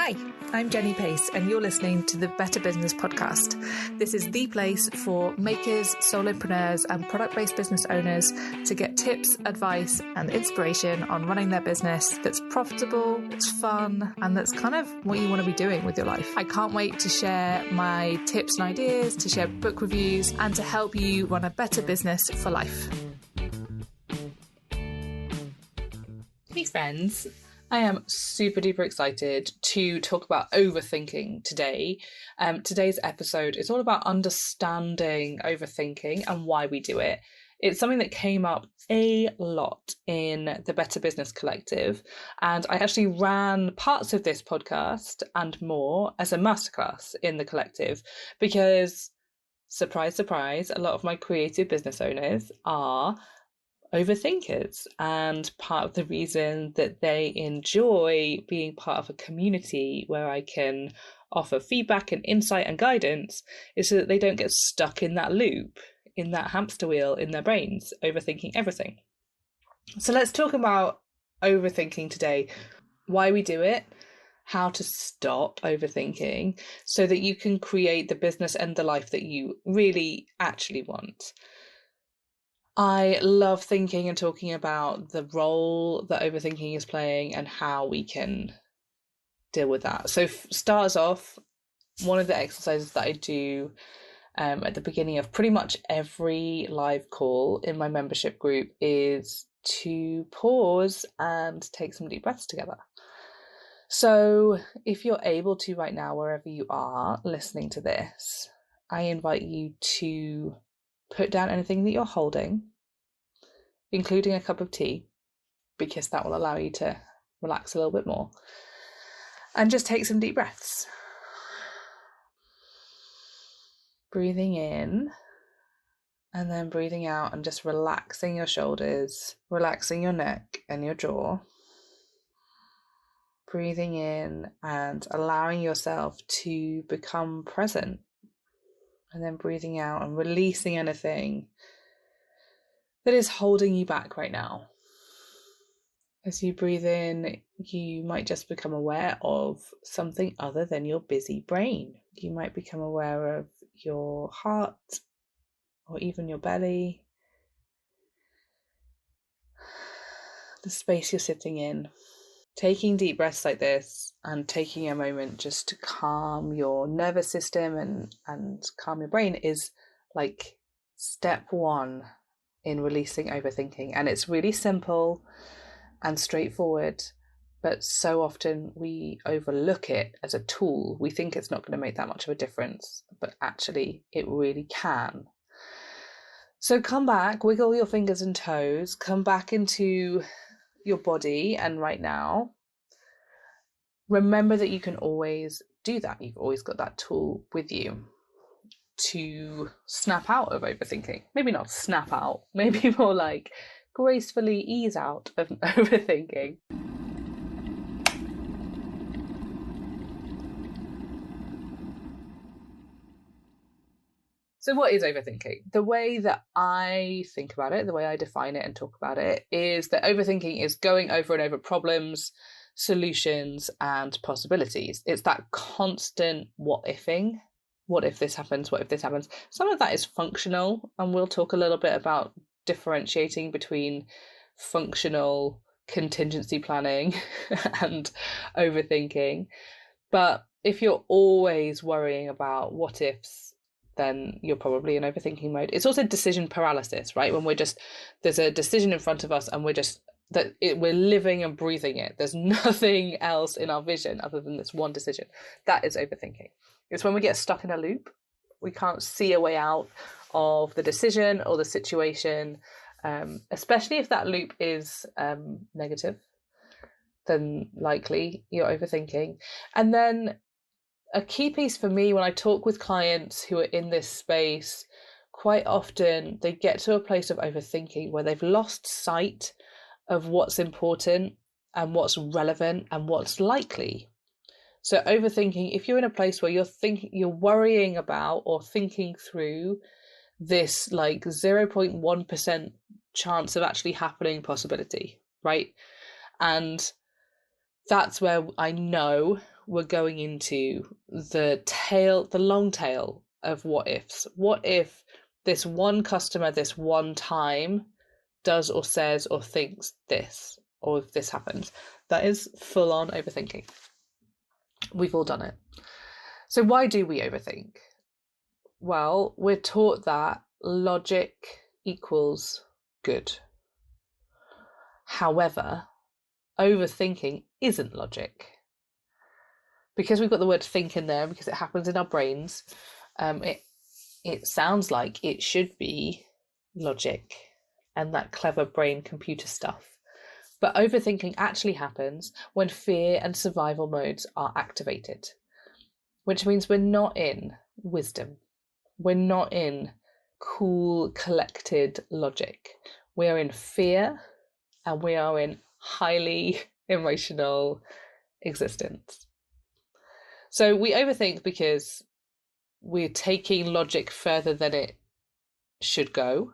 Hi, I'm Jenny Pace, and you're listening to the Better Business Podcast. This is the place for makers, solopreneurs, and product-based business owners to get tips, advice, and inspiration on running their business that's profitable, it's fun, and that's kind of what you want to be doing with your life. I can't wait to share my tips and ideas, to share book reviews, and to help you run a better business for life. Hey friends, I am super duper excited to talk about overthinking today. Today's episode is all about understanding overthinking and why we do it. It's something that came up a lot in the Better Business Collective, and I actually ran parts of this podcast and more as a masterclass in the collective because, surprise, surprise, a lot of my creative business owners are overthinkers, and part of the reason that they enjoy being part of a community where I can offer feedback and insight and guidance is so that they don't get stuck in that loop, in that hamster wheel in their brains, overthinking everything. So let's talk about overthinking today, why we do it, how to stop overthinking so that you can create the business and the life that you really actually want. I love thinking and talking about the role that overthinking is playing and how we can deal with that. So start us off, one of the exercises that I do at the beginning of pretty much every live call in my membership group is to pause and take some deep breaths together. So if you're able to right now, wherever you are listening to this, I invite you to put down anything that you're holding, including a cup of tea, because that will allow you to relax a little bit more. And just take some deep breaths. Breathing in and then breathing out and just relaxing your shoulders, relaxing your neck and your jaw. Breathing in and allowing yourself to become present. And then breathing out and releasing anything that is holding you back right now. As you breathe in, you might just become aware of something other than your busy brain. You might become aware of your heart or even your belly, the space you're sitting in. Taking deep breaths like this and taking a moment just to calm your nervous system and calm your brain is like step one in releasing overthinking. And it's really simple and straightforward, but so often we overlook it as a tool. We think it's not going to make that much of a difference, but actually it really can. So come back, wiggle your fingers and toes, come back into your body, and right now, remember that you can always do that. You've always got that tool with you to snap out of overthinking. Maybe not snap out, maybe more like gracefully ease out of overthinking. So what is overthinking? The way that I think about it, the way I define it and talk about it, is that overthinking is going over and over problems, solutions, and possibilities. It's that constant what ifing. What if this happens? What if this happens? Some of that is functional, and we'll talk a little bit about differentiating between functional contingency planning and overthinking. But if you're always worrying about what ifs, then you're probably in overthinking mode. It's also decision paralysis, right? When there's a decision in front of us and we're living and breathing it. There's nothing else in our vision other than this one decision. That is overthinking. It's when we get stuck in a loop. We can't see a way out of the decision or the situation, especially if that loop is negative, then likely you're overthinking. And then a key piece for me when I talk with clients who are in this space, quite often they get to a place of overthinking where they've lost sight of what's important and what's relevant and what's likely. So overthinking, if you're in a place where you're worrying about or thinking through this like 0.1% chance of actually happening possibility, right? And that's where I know we're going into the long tail of what ifs. What if this one customer, this one time, does or says or thinks this, or if this happens? That is full on overthinking. We've all done it. So why do we overthink? Well, we're taught that logic equals good. However, overthinking isn't logic. Because we've got the word think in there, because it happens in our brains, it sounds like it should be logic and that clever brain computer stuff. But overthinking actually happens when fear and survival modes are activated, which means we're not in wisdom. We're not in cool, collected logic. We are in fear and we are in highly emotional existence. So we overthink because we're taking logic further than it should go.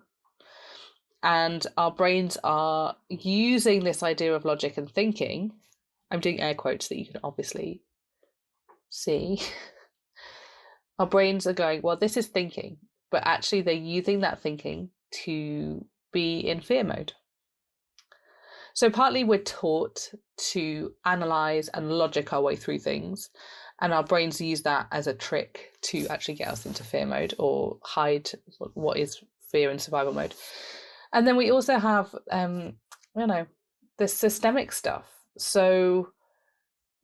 And our brains are using this idea of logic and thinking. I'm doing air quotes that you can obviously see. Our brains are going, well, this is thinking, but actually they're using that thinking to be in fear mode. So partly we're taught to analyze and logic our way through things, and our brains use that as a trick to actually get us into fear mode or hide what is fear and survival mode. And then we also have, the systemic stuff. So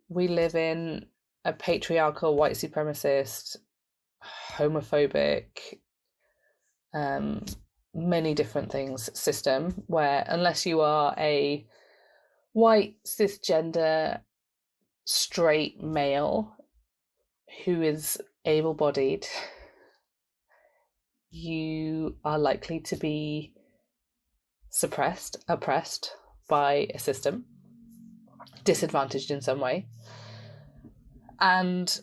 we live in a patriarchal, white supremacist, homophobic, many different things system where unless you are a white, cisgender, straight male who is able-bodied, you are likely to be suppressed, oppressed by a system, disadvantaged in some way. And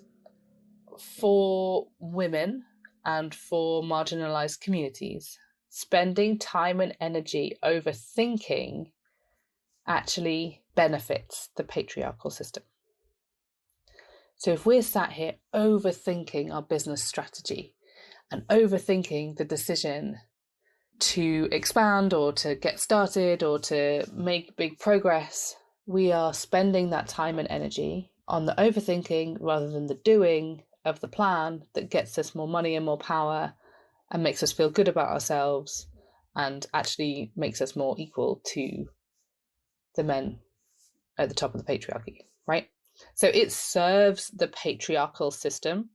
for women and for marginalized communities, spending time and energy overthinking actually benefits the patriarchal system. So if we're sat here overthinking our business strategy and overthinking the decision to expand or to get started or to make big progress, we are spending that time and energy on the overthinking rather than the doing of the plan that gets us more money and more power and makes us feel good about ourselves and actually makes us more equal to the men at the top of the patriarchy, right? So it serves the patriarchal system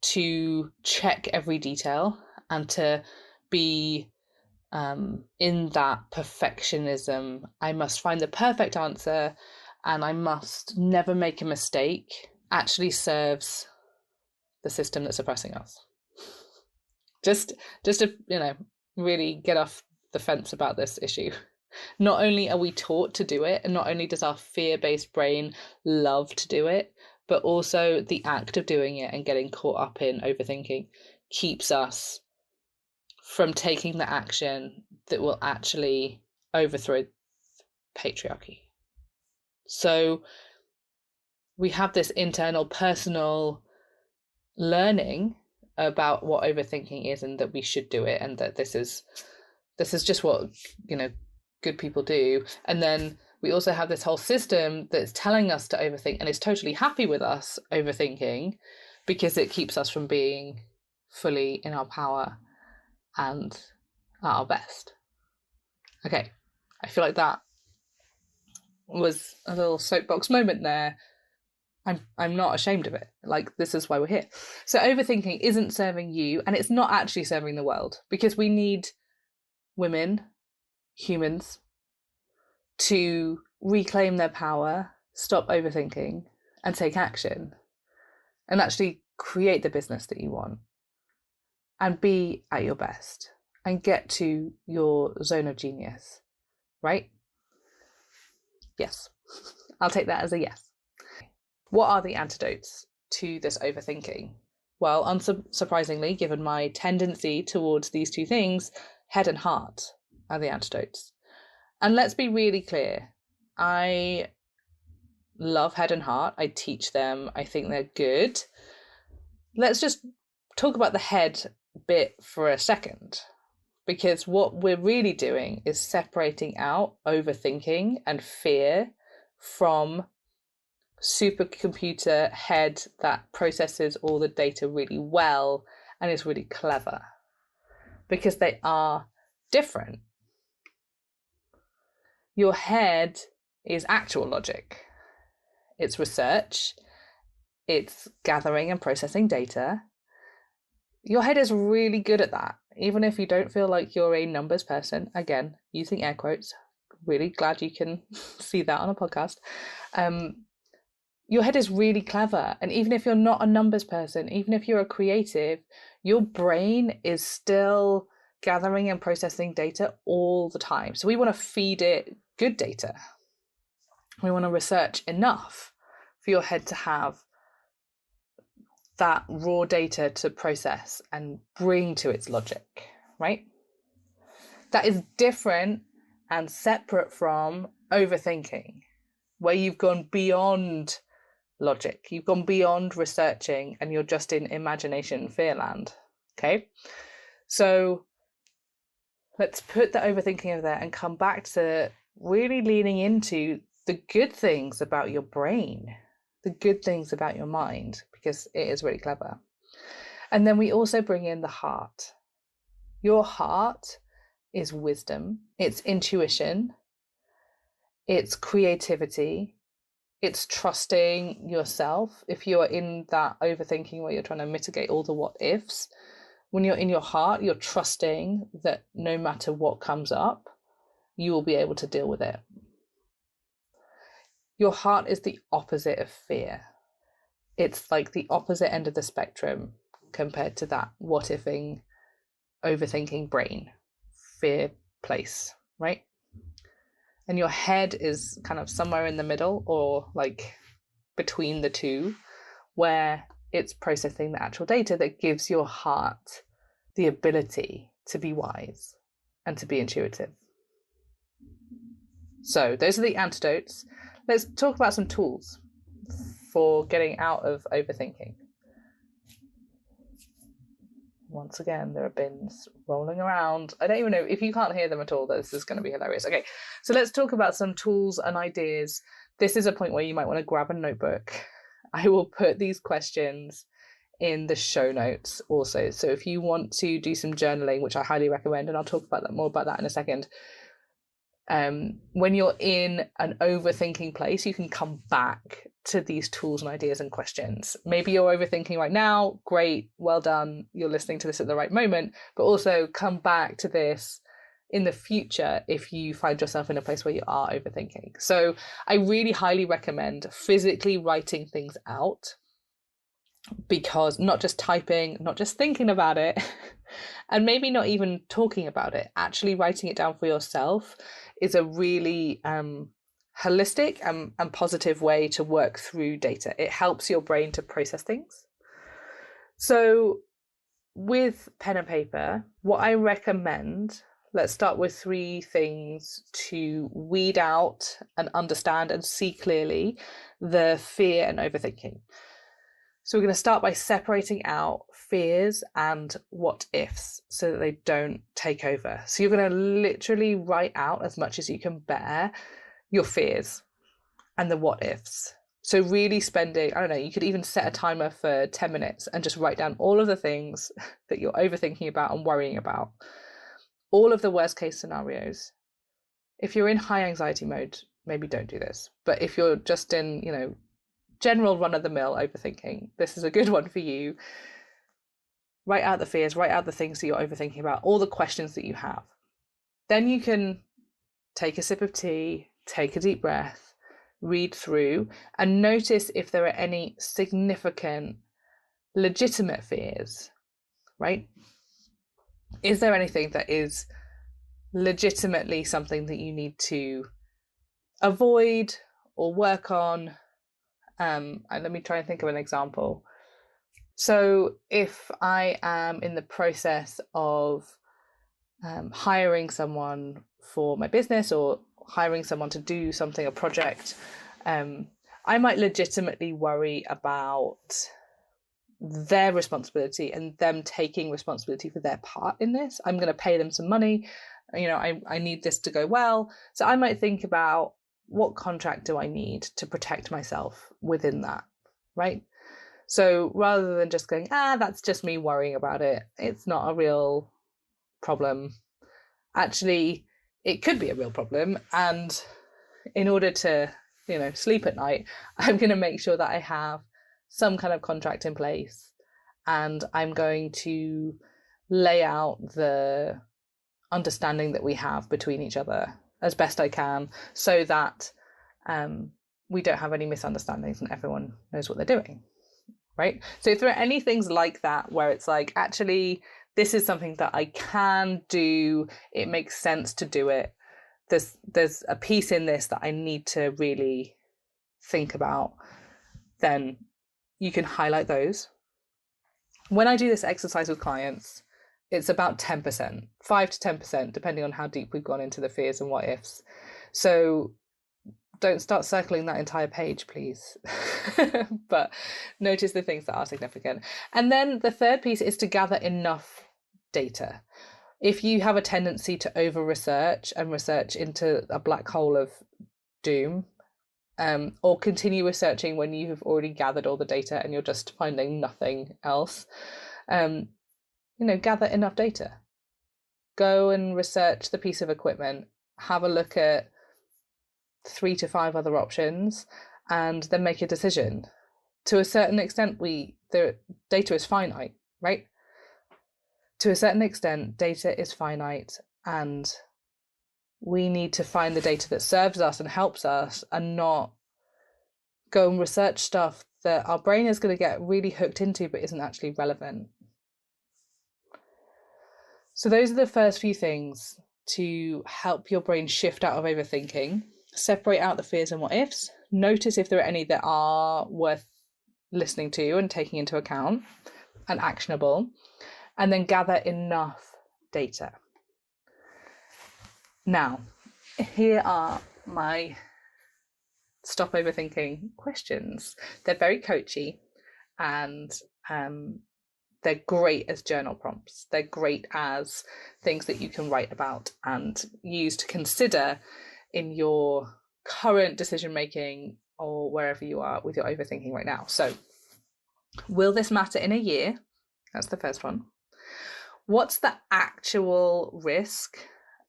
to check every detail and to be in that perfectionism. I must find the perfect answer and I must never make a mistake, actually serves the system that's oppressing us. Just to, really get off the fence about this issue. Not only are we taught to do it, and not only does our fear-based brain love to do it, but also the act of doing it and getting caught up in overthinking keeps us from taking the action that will actually overthrow patriarchy. So we have this internal personal learning about what overthinking is and that we should do it and that this is just what good people do. And then we also have this whole system that's telling us to overthink and is totally happy with us overthinking because it keeps us from being fully in our power and at our best. Okay, I feel like that was a little soapbox moment there. I'm not ashamed of it. Like, this is why we're here. So overthinking isn't serving you, and it's not actually serving the world, because we need women, humans, to reclaim their power, stop overthinking, and take action, and actually create the business that you want, and be at your best, and get to your zone of genius, right? Yes. I'll take that as a yes. What are the antidotes to this overthinking? Well, unsurprisingly, given my tendency towards these two things, head and heart are the antidotes. And let's be really clear, I love head and heart. I teach them. I think they're good. Let's just talk about the head bit for a second, because what we're really doing is separating out overthinking and fear from supercomputer head that processes all the data really well and is really clever, because they are different. Your head is actual logic. It's research. It's gathering and processing data. Your head is really good at that. Even if you don't feel like you're a numbers person, again, using air quotes, really glad you can see that on a podcast. Your head is really clever. And even if you're not a numbers person, even if you're a creative, your brain is still gathering and processing data all the time. So we want to feed it good data. We want to research enough for your head to have that raw data to process and bring to its logic, right? That is different and separate from overthinking, where you've gone beyond logic, you've gone beyond researching, and you're just in imagination fearland. Okay, so let's put the overthinking over there and come back to really leaning into the good things about your brain, the good things about your mind, because it is really clever. And then we also bring in the heart. Your heart is wisdom, it's intuition, it's creativity, it's trusting yourself. If you are in that overthinking where you're trying to mitigate all the what ifs, when you're in your heart, you're trusting that no matter what comes up, you will be able to deal with it. Your heart is the opposite of fear. It's like the opposite end of the spectrum compared to that what ifing, overthinking brain, fear place, right? And your head is kind of somewhere in the middle, or like between the two, where it's processing the actual data that gives your heart the ability to be wise and to be intuitive. So those are the antidotes. Let's talk about some tools for getting out of overthinking. Once again, there are bins rolling around. I don't even know if you can't hear them at all. This is going to be hilarious. Okay, so let's talk about some tools and ideas. This is a point where you might want to grab a notebook. I will put these questions in the show notes also. So if you want to do some journaling, which I highly recommend, and I'll talk about that more about that in a second. When you're in an overthinking place, you can come back to these tools and ideas and questions. Maybe you're overthinking right now. Great, well done. You're listening to this at the right moment, but also come back to this in the future if you find yourself in a place where you are overthinking. So I really highly recommend physically writing things out, because not just typing, not just thinking about it, and maybe not even talking about it, actually writing it down for yourself is a really holistic and positive way to work through data. It helps your brain to process things. So with pen and paper, what I recommend, let's start with 3 things to weed out and understand and see clearly the fear and overthinking. So we're going to start by separating out fears and what ifs so that they don't take over. So you're going to literally write out as much as you can bear your fears and the what ifs. So really spending, I don't know, you could even set a timer for 10 minutes and just write down all of the things that you're overthinking about and worrying about. All of the worst case scenarios. If you're in high anxiety mode, maybe don't do this. But if you're just in, general run-of-the-mill overthinking, this is a good one for you. Write out the fears, write out the things that you're overthinking about, all the questions that you have. Then you can take a sip of tea, take a deep breath, read through, and notice if there are any significant, legitimate fears, right? Is there anything that is legitimately something that you need to avoid or work on? And let me try and think of an example. So if I am in the process of hiring someone for my business or hiring someone to do something, a project, I I might legitimately worry about their responsibility and them taking responsibility for their part in this. I'm going to pay them some money. I need this to go well. So I might think about, what contract do I need to protect myself within that, right? So rather than just going, that's just me worrying about it, it's not a real problem. Actually, it could be a real problem. And in order to, sleep at night, I'm going to make sure that I have some kind of contract in place, and I'm going to lay out the understanding that we have between each other as best I can, so that we don't have any misunderstandings and everyone knows what they're doing, right? So if there are any things like that where it's like, actually, this is something that I can do, it makes sense to do it, there's a piece in this that I need to really think about, then you can highlight those. When I do this exercise with clients, it's about 10%, 5 to 10%, depending on how deep we've gone into the fears and what ifs. So don't start circling that entire page, please. But notice the things that are significant. And then the third piece is to gather enough data. If you have a tendency to over-research and research into a black hole of doom, or continue researching when you have already gathered all the data and you're just finding nothing else, gather enough data. Go and research the piece of equipment, have a look at 3 to 5 other options, and then make a decision. To a certain extent, the data is finite, right? To a certain extent, data is finite, and we need to find the data that serves us and helps us, and not go and research stuff that our brain is going to get really hooked into but isn't actually relevant. So those are the first few things to help your brain shift out of overthinking. Separate out the fears and what ifs. Notice if there are any that are worth listening to and taking into account and actionable. And then gather enough data. Now, here are my stop overthinking questions. They're very coachy, and they're great as journal prompts. They're great as things that you can write about and use to consider in your current decision making or wherever you are with your overthinking right now. So, will this matter in a year? That's the first one. What's the actual risk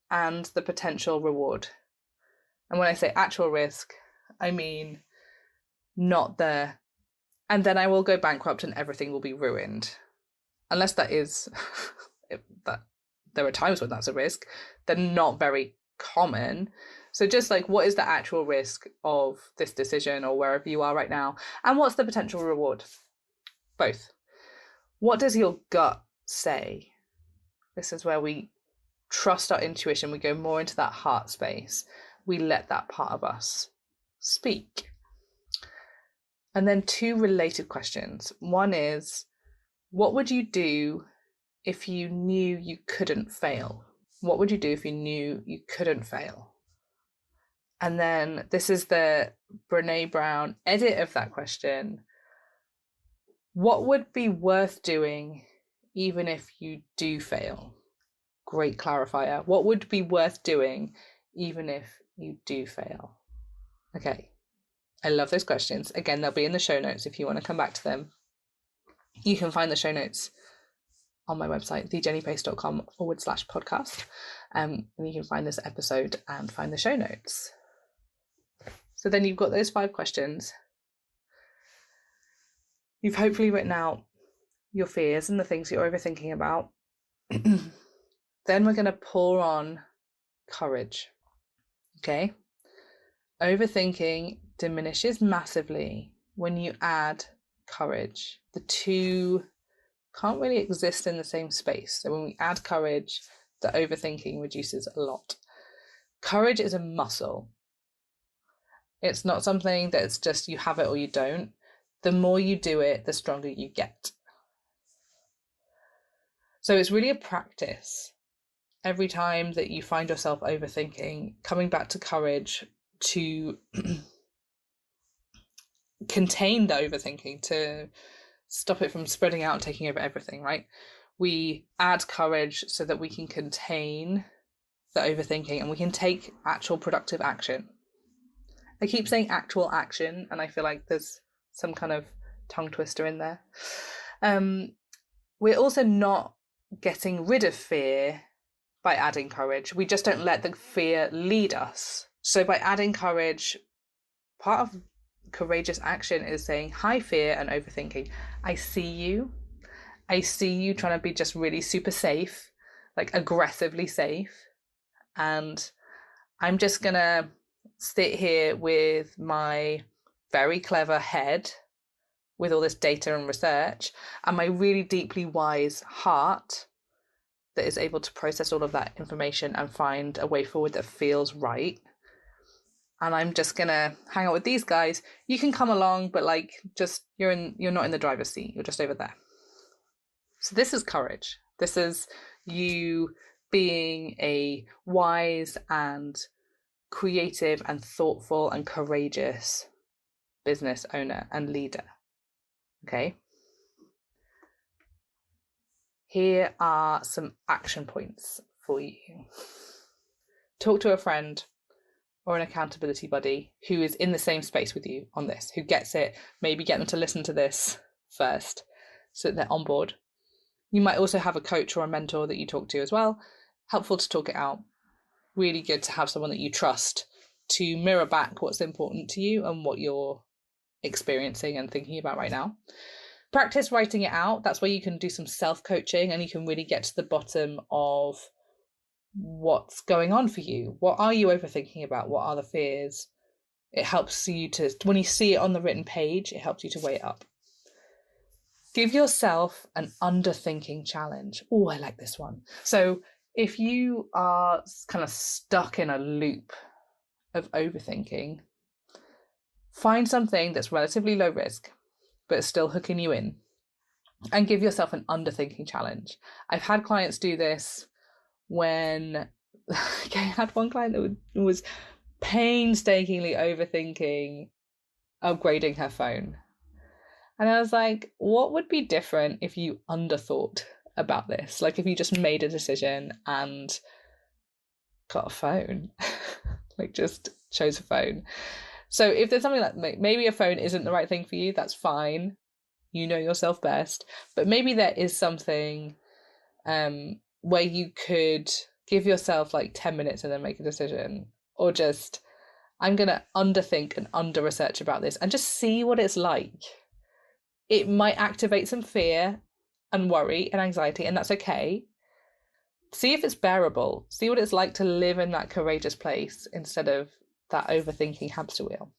and the potential reward? And when I say actual risk, I mean not the, and then I will go bankrupt and everything will be ruined. Unless that is, that there are times when that's a risk. They're not very common. So just like, what is the actual risk of this decision or wherever you are right now? And what's the potential reward? Both. What does your gut say? This is where we trust our intuition. We go more into that heart space. We let that part of us speak. And then 2 related questions. One is, what would you do if you knew you couldn't fail? What would you do if you knew you couldn't fail? And then this is the Brené Brown edit of that question. What would be worth doing even if you do fail? Great clarifier. What would be worth doing even if you do fail? Okay. I love those questions. Again, they'll be in the show notes if you want to come back to them. You can find the show notes on my website, thejennypace.com/podcast. And you can find this episode and find the show notes. So then you've got those 5 questions. You've hopefully written out your fears and the things you're overthinking about. Then we're going to pour on courage. Okay? Overthinking diminishes massively when you add courage. The two can't really exist in the same space. So when we add courage, the overthinking reduces a lot. Courage is a muscle. It's not something that's just you have it or you don't. The more you do it, the stronger you get. So it's really a practice. Every time that you find yourself overthinking, coming back to courage to contain the overthinking, to stop it from spreading out and taking over everything, right? We add courage so that we can contain the overthinking and we can take actual productive action. I keep saying actual action, and I feel like there's some kind of tongue twister in there. We're also not getting rid of fear by adding courage. We just don't let the fear lead us. So by adding courage, part of courageous action is saying, hi, fear and overthinking. I see you. I see you trying to be just really super safe, like aggressively safe. And I'm just going to sit here with my very clever head with all this data and research and my really deeply wise heart that is able to process all of that information and find a way forward that feels right. And I'm just gonna hang out with these guys. You can come along, but like, just you're not in the driver's seat. You're just over there. So this is courage. This is you being a wise and creative and thoughtful and courageous business owner and leader. Okay. Here are some action points for you. Talk to a friend or an accountability buddy who is in the same space with you on this, who gets it. Maybe get them to listen to this first so that they're on board. You might also have a coach or a mentor that you talk to as well. Helpful to talk it out. Really good to have someone that you trust to mirror back what's important to you and what you're experiencing and thinking about right now. Practice writing it out. That's where you can do some self-coaching and you can really get to the bottom of what's going on for you. What are you overthinking about? What are the fears? It helps you to, when you see it on the written page, it helps you to weigh it up. Give yourself an underthinking challenge. Oh, I like this one. So if you are kind of stuck in a loop of overthinking, find something that's relatively low risk, but is still hooking you in, and give yourself an underthinking challenge. I've had clients do this when I had one client that was painstakingly overthinking upgrading her phone. And I was like, what would be different if you underthought about this? Like if you just made a decision and got a phone, like just chose a phone. So if there's something like maybe a phone isn't the right thing for you, that's fine. You know yourself best. But maybe there is something where you could give yourself like 10 minutes and then make a decision. Or just, I'm going to underthink and under-research about this and just see what it's like. It might activate some fear and worry and anxiety, and that's okay. See if it's bearable. See what it's like to live in that courageous place instead of that overthinking hamster wheel.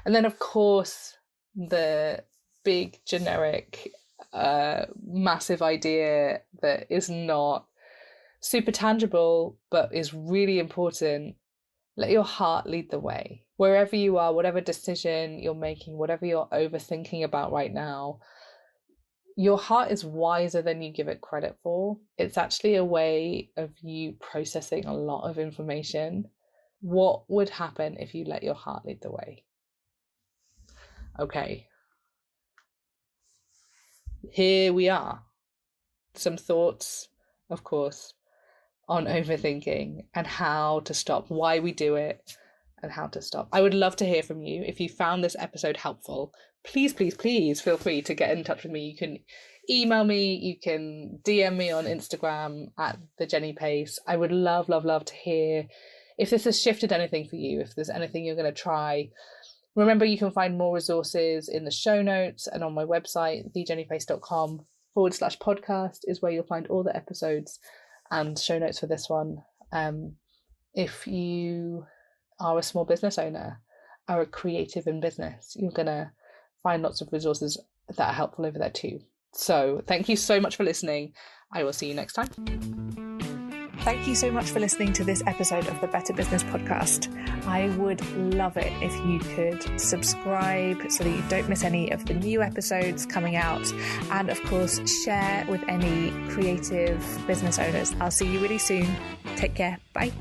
And then, of course, the big, generic, massive idea that is not super tangible, but is really important. Let your heart lead the way. Wherever you are, whatever decision you're making, whatever you're overthinking about right now, your heart is wiser than you give it credit for. It's actually a way of you processing a lot of information. What would happen if you let your heart lead the way? Okay. Here we are. Some thoughts, of course, on overthinking and how to stop, why we do it, and how to stop. I would love to hear from you. If you found this episode helpful, please, please, please feel free to get in touch with me. You can email me, you can DM me on Instagram at the Jenny Pace. I would love to hear if this has shifted anything for you, if there's anything you're going to try. Remember, you can find more resources in the show notes and on my website, thejennypace.com/podcast is where you'll find all the episodes and show notes for this one. If you are a small business owner, are a creative in business, you're going to find lots of resources that are helpful over there too. So thank you so much for listening. I will see you next time. Thank you so much for listening to this episode of the Better Business Podcast. I would love it if you could subscribe so that you don't miss any of the new episodes coming out. And of course, share with any creative business owners. I'll see you really soon. Take care. Bye.